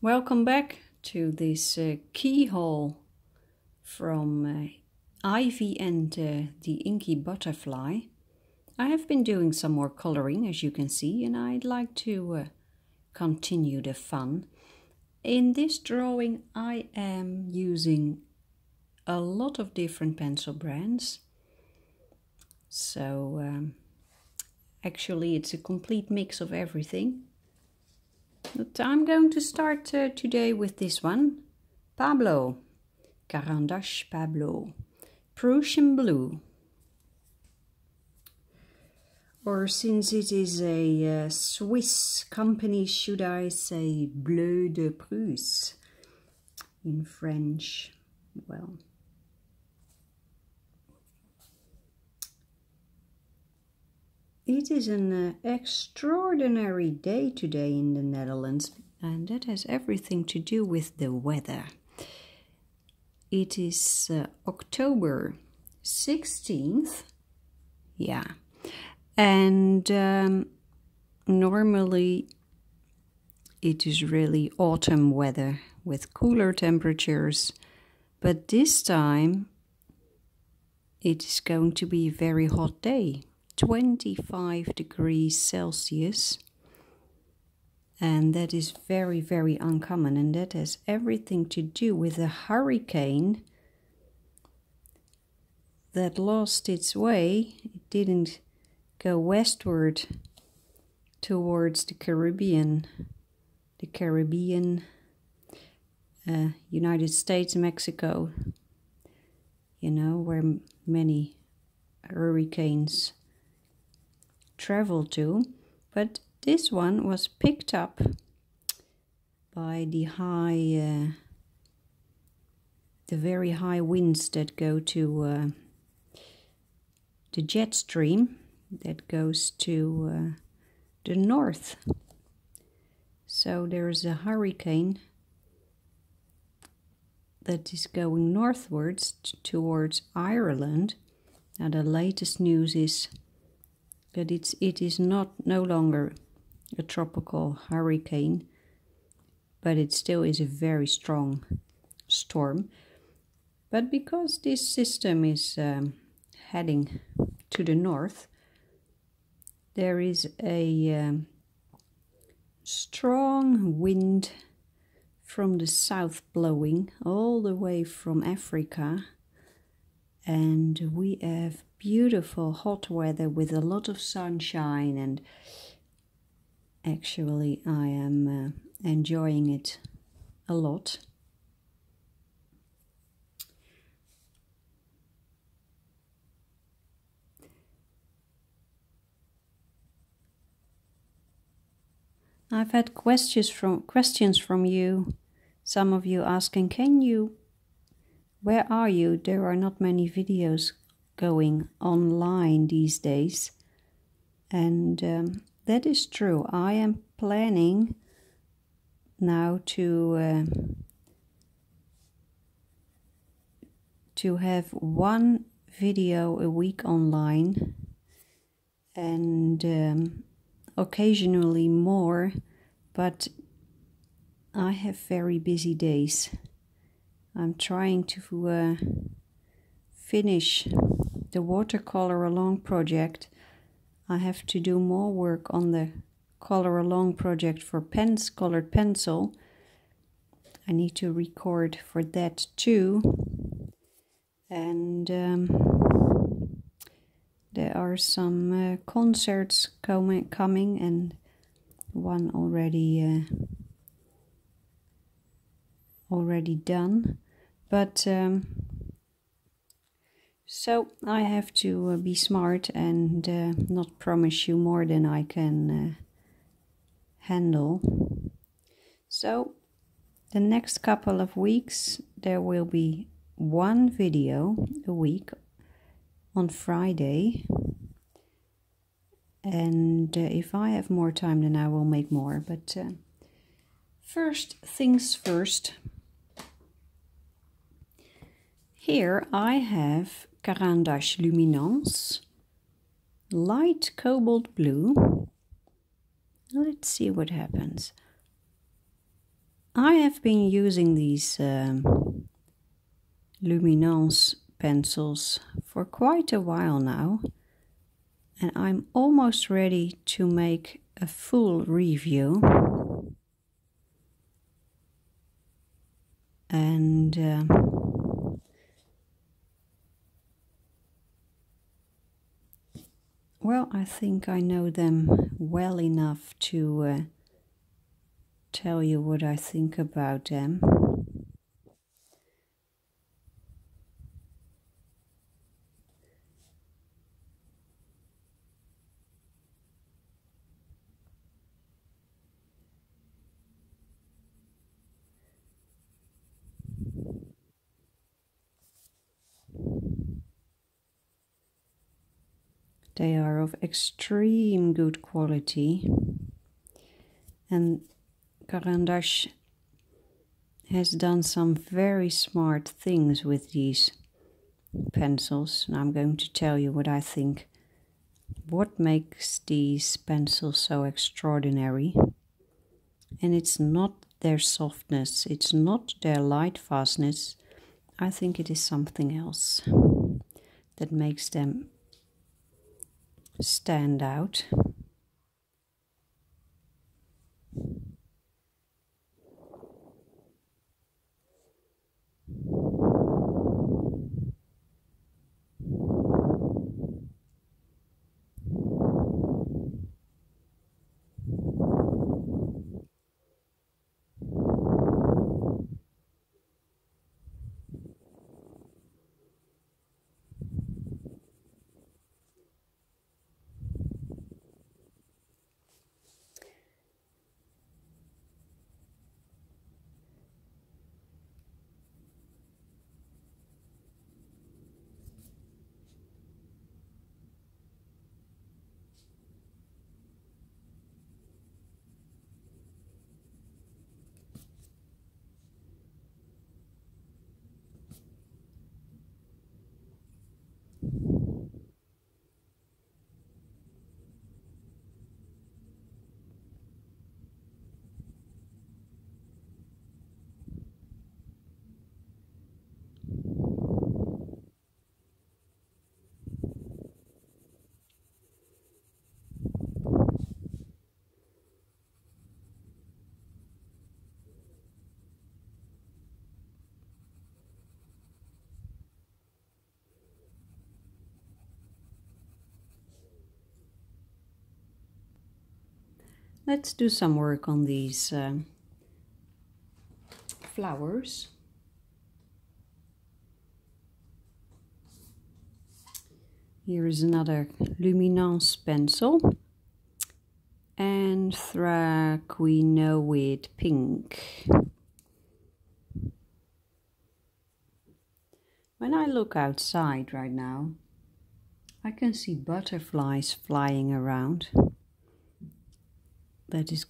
Welcome back to this keyhole from Ivy and the Inky Butterfly. I have been doing some more coloring, as you can see, and I'd like to continue the fun. In this drawing I am using a lot of different pencil brands. So actually it's a complete mix of everything. But I'm going to start today with this one, Pablo, Carandache Pablo, Prussian Blue. Or since it is a Swiss company, should I say Bleu de Prusse in French? Well, it is an extraordinary day today in the Netherlands, and that has everything to do with the weather. It is October 16th, yeah, and normally it is really autumn weather with cooler temperatures, but this time it is going to be a very hot day. 25 degrees Celsius, and that is very, very uncommon, and that has everything to do with a hurricane that lost its way. It didn't go westward towards the Caribbean, United States, Mexico, you know, where many hurricanes travel to, but this one was picked up by the very high winds that go to the jet stream that goes to the north. So there's a hurricane that is going northwards towards Ireland. Now the latest news is that it is no longer a tropical hurricane, but it still is a very strong storm. But because this system is heading to the north, there is a strong wind from the south blowing all the way from Africa, and we have beautiful hot weather with a lot of sunshine, and actually I am enjoying it a lot. I've had questions from you, some of you asking, where are you? There are not many videos going online these days, and that is true. I am planning now to have one video a week online, and occasionally more, but I have very busy days. I'm trying to finish the watercolor along project. I have to do more work on the color along project for colored pencil. I need to record for that too, and there are some concerts coming, and one already done, but so I have to be smart and not promise you more than I can handle. So the next couple of weeks there will be one video a week on Friday, and if I have more time then I will make more, but first things first. Here I have Carandache Luminance, light cobalt blue. Let's see what happens. I have been using these Luminance pencils for quite a while now, and I'm almost ready to make a full review. And well, I think I know them well enough to tell you what I think about them. They are of extreme good quality, and Caran d'Ache has done some very smart things with these pencils, and I'm going to tell you what I think. What makes these pencils so extraordinary? And it's not their softness, it's not their light fastness. I think it is something else that makes them stand out. Let's do some work on these flowers. Here is another Luminance pencil, Anthraquinoid pink. When I look outside right now, I can see butterflies flying around. That is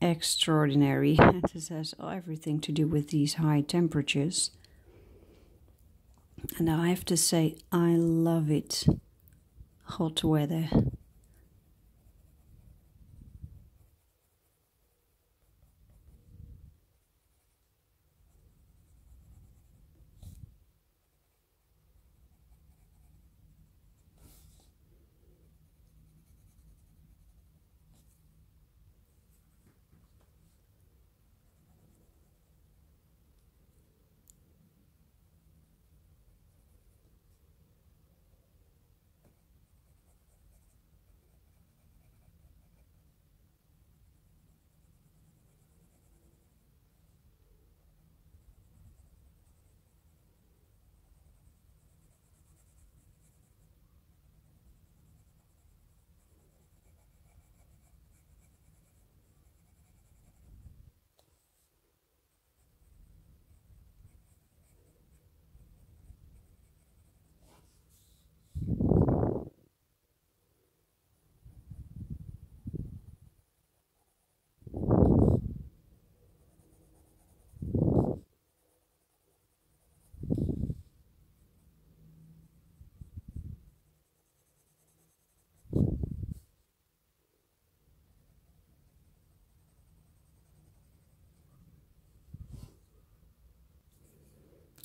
extraordinary. This has everything to do with these high temperatures. And I have to say, I love it. Hot weather.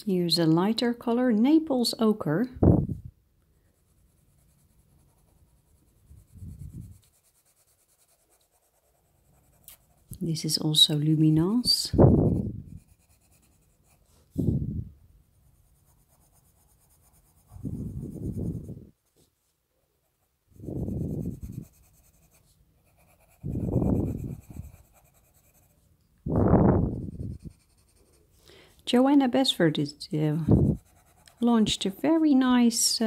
Here's a lighter color, Naples Ochre. This is also Luminance. Joanna Besford launched a very nice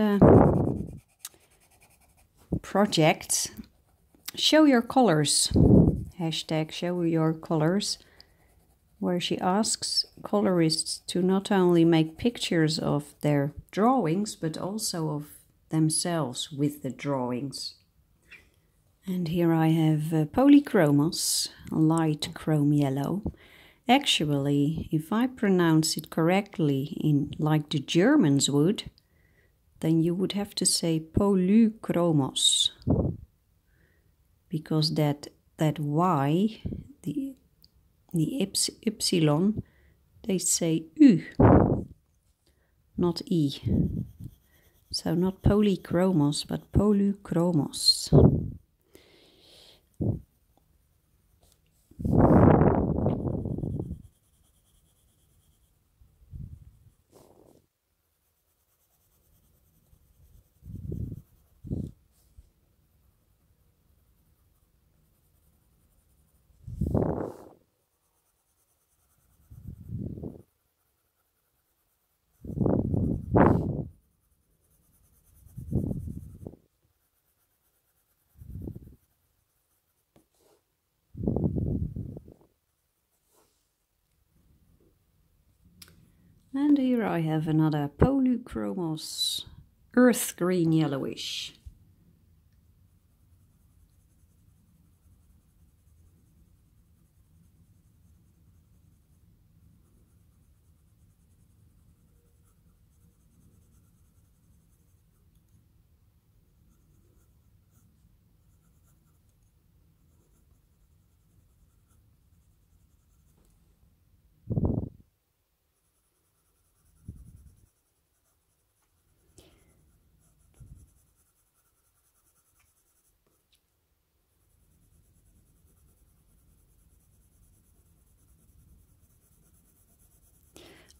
project. Show your colors. Hashtag show your colors. Where she asks colorists to not only make pictures of their drawings, but also of themselves with the drawings. And here I have Polychromos, light chrome yellow. Actually, if I pronounce it correctly, like the Germans would, then you would have to say Polychromos. Because that Y, the epsilon, they say U, not E. So not Polychromos, but Polychromos. And here I have another Polychromos earth green yellowish.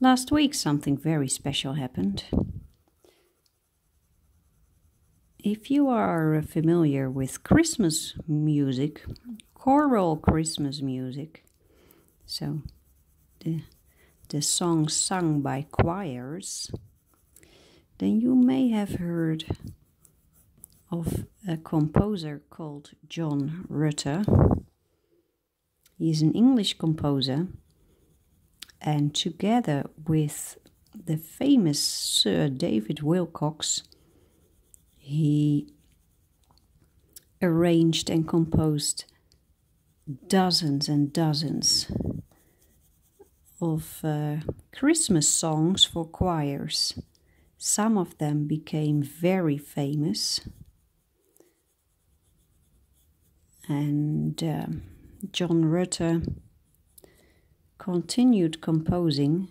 Last week something very special happened. If you are familiar with Christmas music, choral Christmas music, so the songs sung by choirs, then you may have heard of a composer called John Rutter. He is an English composer, and together with the famous Sir David Wilcox, he arranged and composed dozens and dozens of Christmas songs for choirs. Some of them became very famous, and John Rutter continued composing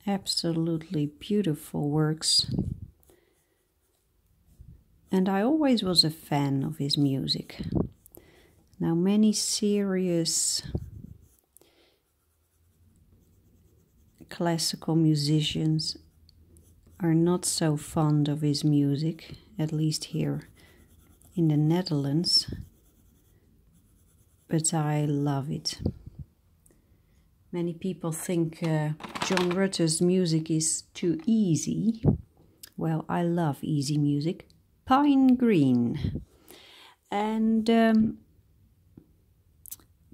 absolutely beautiful works, and I always was a fan of his music. Now, many serious classical musicians are not so fond of his music, at least here in the Netherlands, but I love it. Many people think John Rutter's music is too easy. Well, I love easy music. Pine Green. And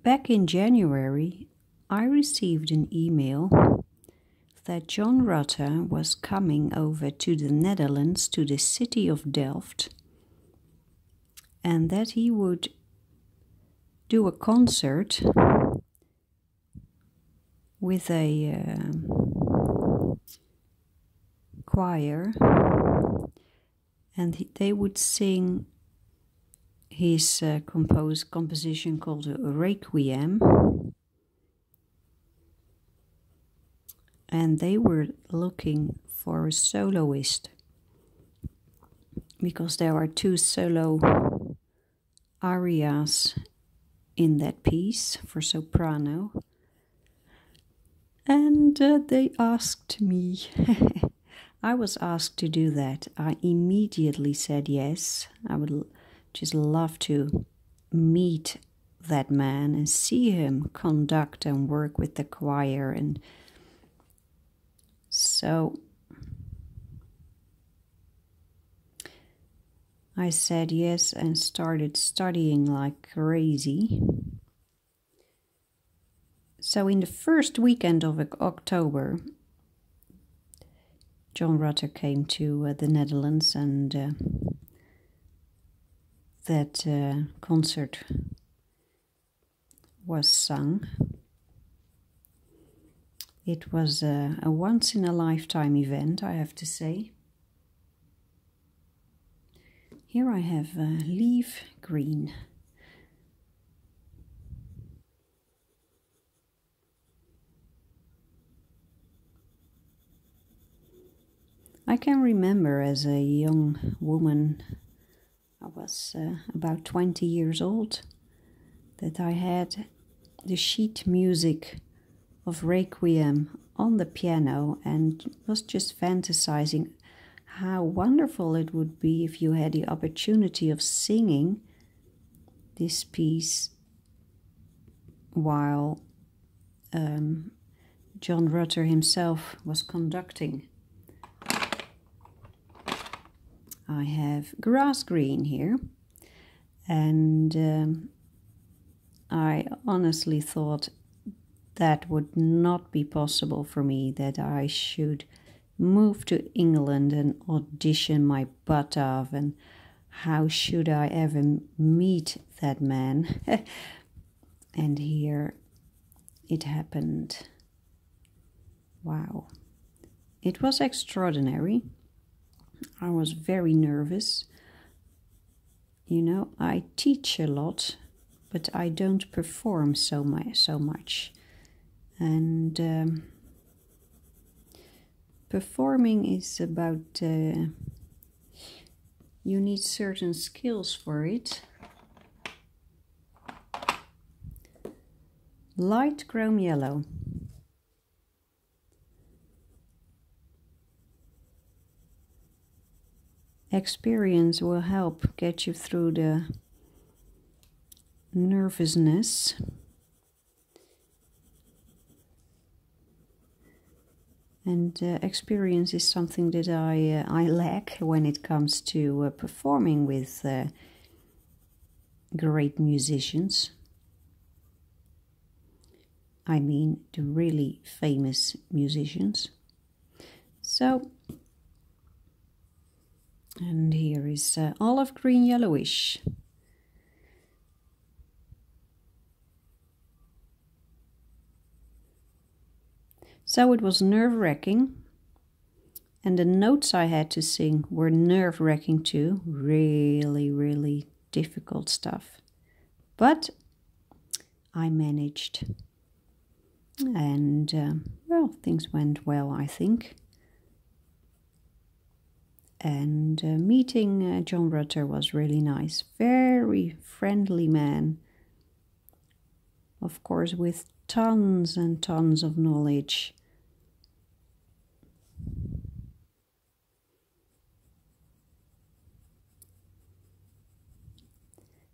back in January, I received an email that John Rutter was coming over to the Netherlands, to the city of Delft, and that he would do a concert with a choir, and they would sing his composition called Requiem. and they were looking for a soloist because there are 2 solo arias in that piece for soprano, and they asked me. I was asked to do that. I immediately said yes. I would just love to meet that man and see him conduct and work with the choir. And so I said yes and started studying like crazy. So in the first weekend of October, John Rutter came to the Netherlands, and that concert was sung. It was a once-in-a-lifetime event, I have to say. Here I have leaf green. I can remember as a young woman, I was about 20 years old, that I had the sheet music of Requiem on the piano and was just fantasizing how wonderful it would be if you had the opportunity of singing this piece while John Rutter himself was conducting. I have grass green here, and I honestly thought that would not be possible for me, that I should move to England and audition my butt off, and how should I ever meet that man? And here it happened. Wow. It was extraordinary. I was very nervous. You know, I teach a lot, but I don't perform so much. And performing is about, you need certain skills for it. Light chrome yellow. Experience will help get you through the nervousness. And experience is something that I lack when it comes to performing with great musicians. I mean, the really famous musicians. So, and here is olive green yellowish. So it was nerve-wracking, and the notes I had to sing were nerve-wracking too. Really, really difficult stuff. But I managed. And, well, things went well, I think. And meeting John Rutter was really nice. Very friendly man. Of course, with tons and tons of knowledge.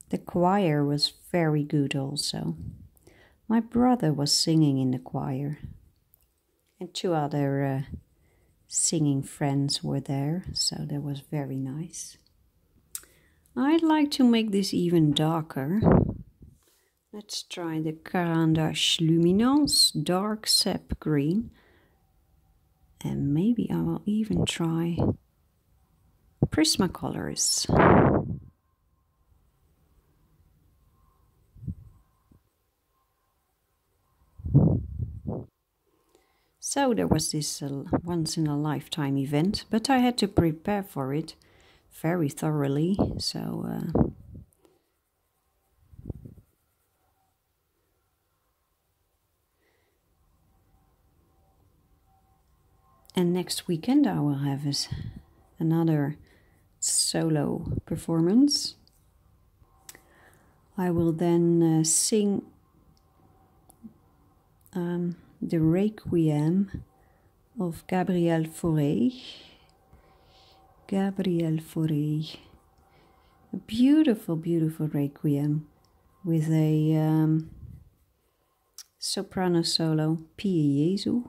The choir was very good also. My brother was singing in the choir. And 2 other singing friends were there, so that was very nice. I'd like to make this even darker. Let's try the Caran d'Ache Luminance dark sap green, and maybe I will even try Prismacolors. So there was this once-in-a-lifetime event, but I had to prepare for it very thoroughly, so And next weekend I will have another solo performance. I will then sing the Requiem of Gabriel Fauré. Gabriel Fauré. A beautiful, beautiful Requiem with a soprano solo, Pie Jesu.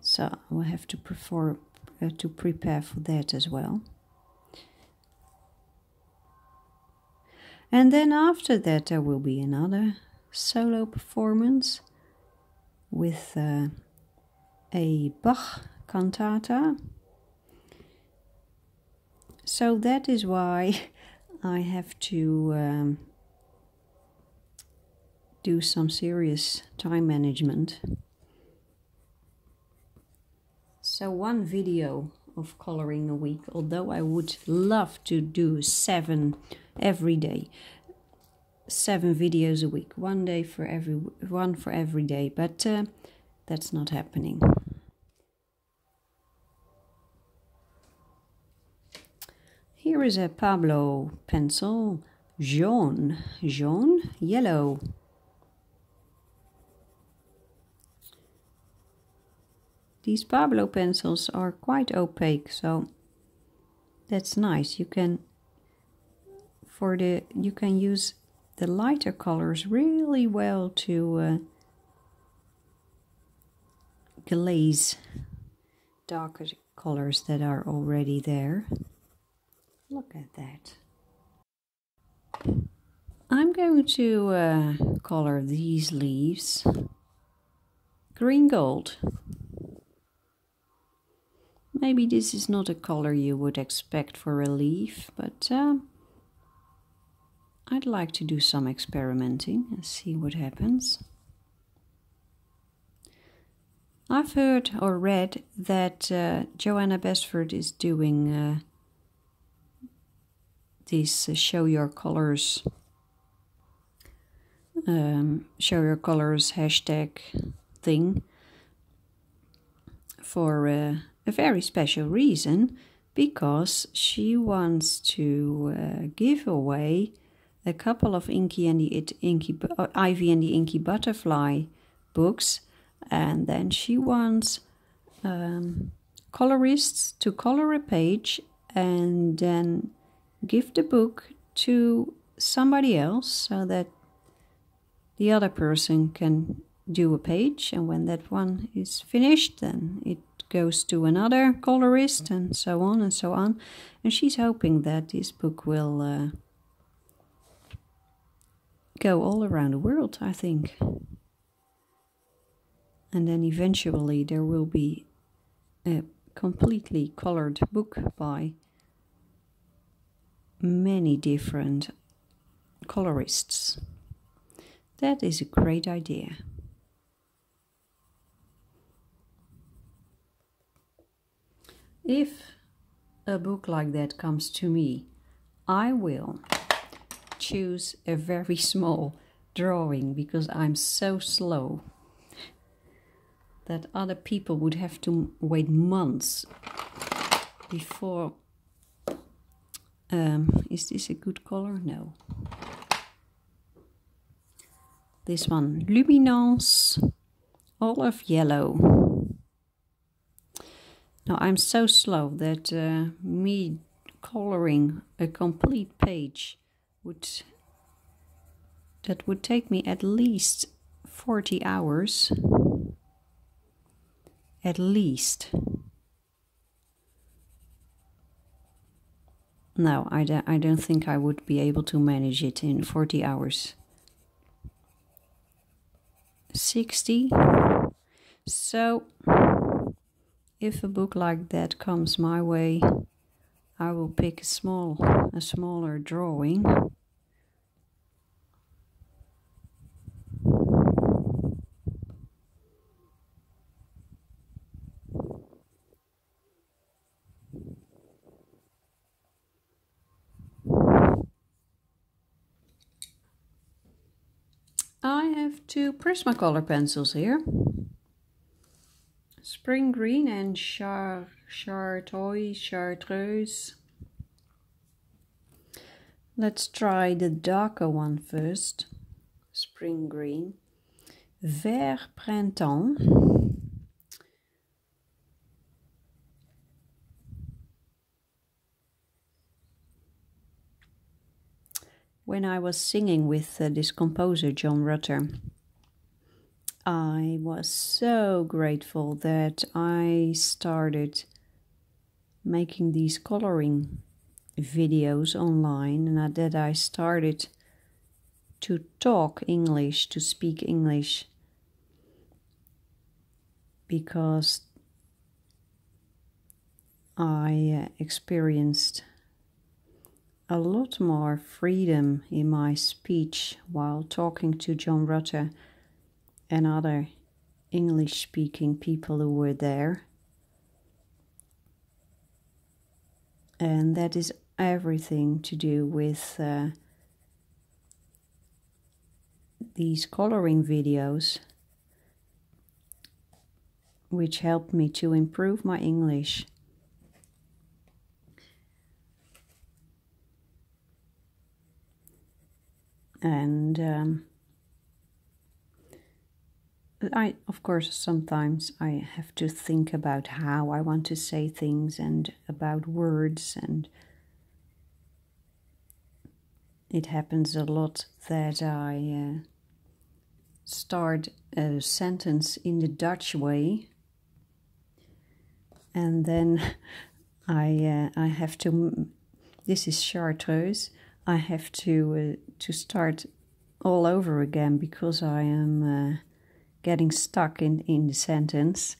So I will have to prepare for that as well. And then after that there will be another solo performance with a Bach cantata. So that is why I have to do some serious time management. So one video of coloring a week, although I would love to do 7 every day. 7 videos a week, one for every day, but that's not happening. Here is a Pablo pencil, jaune, yellow. These Pablo pencils are quite opaque, so that's nice. You can use the lighter colors really well to glaze darker colors that are already there. Look at that. I'm going to color these leaves green gold. Maybe this is not a color you would expect for a leaf, but I'd like to do some experimenting and see what happens. I've heard or read that Joanna Besford is doing this show your colors hashtag thing for a very special reason, because she wants to give away a couple of Ivy and the Inky Butterfly books, and then she wants colorists to color a page and then give the book to somebody else so that the other person can do a page, and when that one is finished then it goes to another colorist, and so on and so on. And she's hoping that this book will go all around the world, I think. And then eventually there will be a completely colored book by many different colorists. That is a great idea. If a book like that comes to me, I will choose a very small drawing, because I'm so slow that other people would have to wait months before. Is this a good color? No. This one, Luminance, olive yellow. Now I'm so slow that me coloring a complete page would take me at least 40 hours. At least. No, I don't think I would be able to manage it in 40 hours. 60. So if a book like that comes my way, I will pick a smaller drawing. I have two Prismacolor pencils here. Spring Green and Chartreuse. Let's try the darker one first. Spring Green. Vert Printemps. When I was singing with this composer, John Rutter, I was so grateful that I started making these coloring videos online and that I started to talk English, to speak English, because I experienced a lot more freedom in my speech while talking to John Rutter and other English-speaking people who were there. And that is everything to do with these coloring videos, which helped me to improve my English. And of course, sometimes I have to think about how I want to say things and about words, and it happens a lot that I start a sentence in the Dutch way, and then I have to, this is Chartreuse, I have to start all over again because I am getting stuck in the sentence.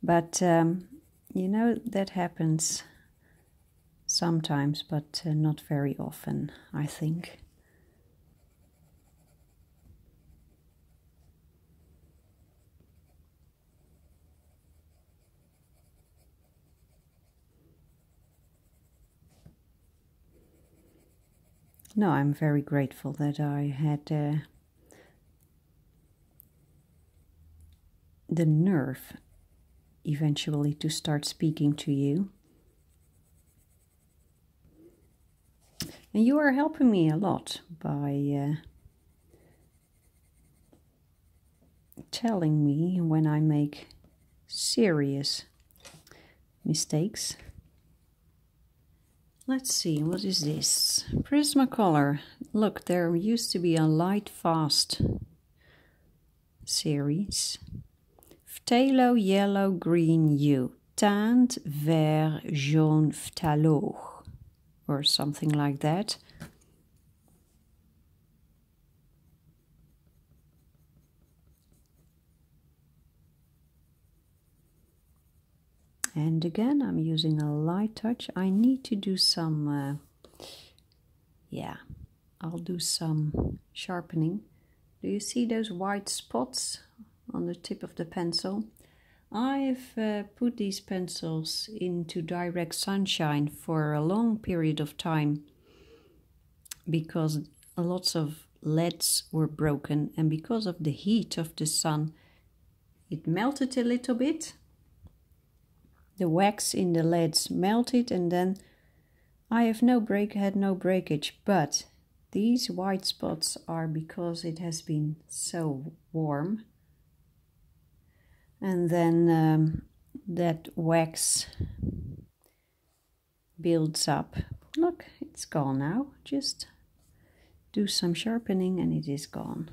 But you know, that happens sometimes, but not very often, I think. No, I'm very grateful that I had the nerve eventually to start speaking to you. And you are helping me a lot by telling me when I make serious mistakes. Let's see, what is this? Prismacolor. Look, there used to be a light fast series. Phthalo, yellow, green, hue. Teint, vert, jaune, phthalo. Or something like that. And again, I'm using a light touch. I need to do some, yeah, I'll do some sharpening. Do you see those white spots on the tip of the pencil? I've put these pencils into direct sunshine for a long period of time because lots of LEDs were broken, and because of the heat of the sun, it melted a little bit. The wax in the LEDs melted, and then I have had no breakage, but these white spots are because it has been so warm. And then that wax builds up. Look, it's gone now. Just do some sharpening and it is gone.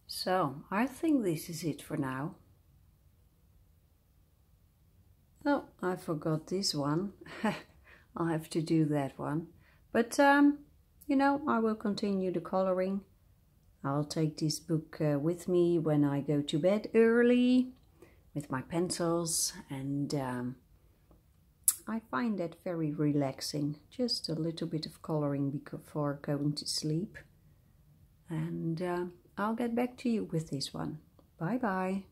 So, I think this is it for now. Oh, I forgot this one. I'll have to do that one. But, you know, I will continue the coloring. I'll take this book with me when I go to bed early with my pencils, and I find that very relaxing. Just a little bit of coloring before going to sleep. And I'll get back to you with this one. Bye bye.